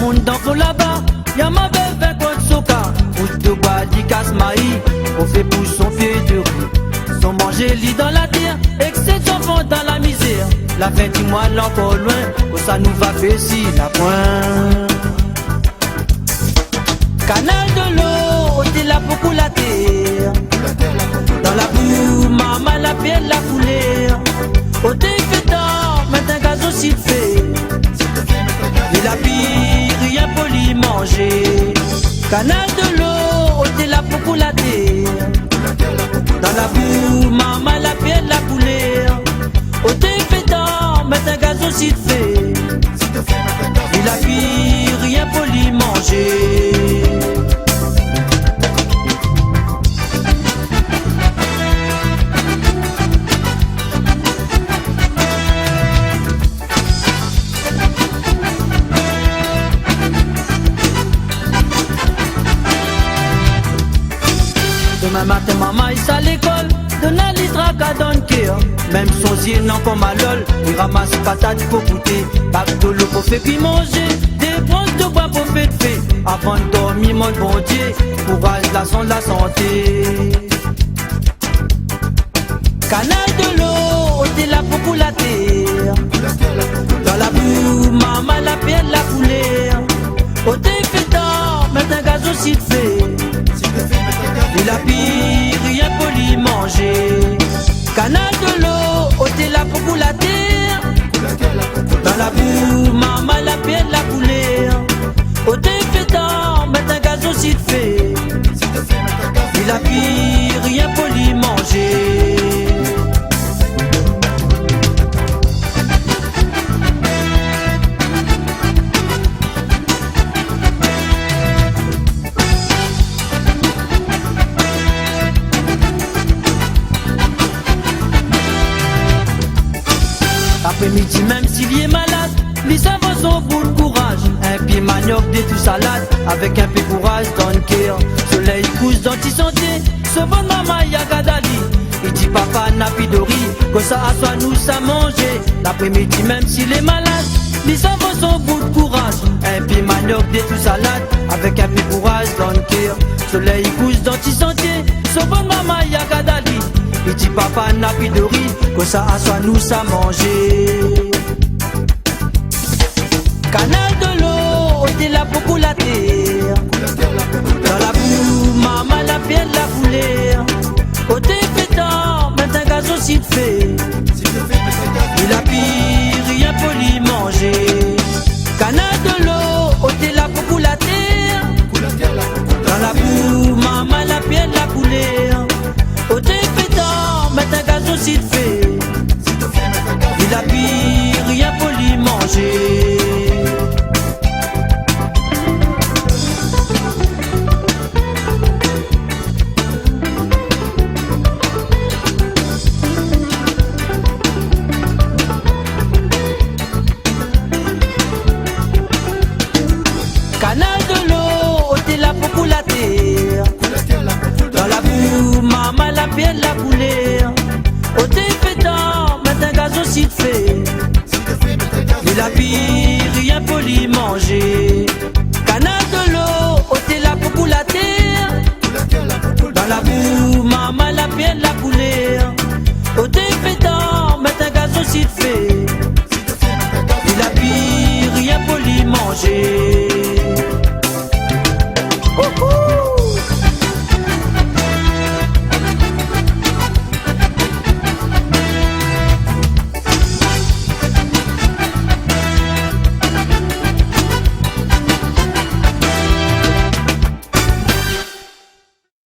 monde dans fond là-bas, y'a ma belle 20 soca. Route de bois, di casse-maïs, on fait pousse son pied de rue. Sans manger lit dans la terre, et que ses enfants dans la misère. La fin du mois l'encore loin, où ça nous va faire si la pointe. Canal de l'eau, t'es là pour la terre. Dans la boue, maman la pierre la coulée. Au fait tard, maintenant gazon s'il fait. Et la pire, rien pour lui manger. Canal de l'eau, t'es là pour la terre. Dans la boue, maman la pierre la coulée. Au fait tard, maintenant gazon s'il fait. Et la pire, rien pour lui manger. Demain matin, maman est à l'école, donne un litre à Dunker. Même son yeux n'en comme à lol, il ramasse patate pour goûter. Bac de l'eau pour faire puis manger, des branches de bois pour faire de fait. Avant de dormir, mon bon Dieu, courage, la son de la santé. Canal de l'eau, t'es là pour la terre. Dans la boue, maman la pierre la coulée. Au fait tard, maintenant gazon s'il fait. Et la pire, rien pour lui manger. Canal de l'eau, t'es là pour la terre. Dans la boue, maman la pierre la coulée. Au fait tard, maintenant gazon s'il fait. Et la pire, rien pour lui manger. Après-midi, même s'il est malade, les savants sont pour le courage. Un pied manioc, des tout salade, avec un peu courage dans le cœur. Soleil couche dans tes santé, ce bon maman y'a gadali. Il dit papa n'a plus de riz, que ça assoit nous ça manger. L'après-midi, même s'il est malade, les savants sont pour le courage. Un pied manioc, des tout salade, avec un peu courage dans le cœur. Soleil couche dans tes santé, ce bon maman y'a gadali. Il dit papa n'a plus de riz, que ça assoit nous ça manger. Canal de l'eau, t'es là pour la terre. Dans la boue, maman la pierre la coulée. Au fait tard, maintenant gazon s'il fait. Il a pire, rien pour lui manger. Canal de l'eau, t'es là pour la terre. Dans la boue, maman la pierre la coulée. Au fait tard, maintenant gazon s'il fait. Il a pire, rien pour lui manger. Canal de l'eau, t'es là pour la terre. Dans la boue, maman la pierre la coulée. Au fait tard, maintenant gazon s'il fait. Il a pire, rien pour lui manger. Canal de l'eau, t'es là pour la terre. Dans la boue, maman la pierre la coulée. Au fait tard, maintenant gazon s'il fait. Il a pire, rien pour lui manger.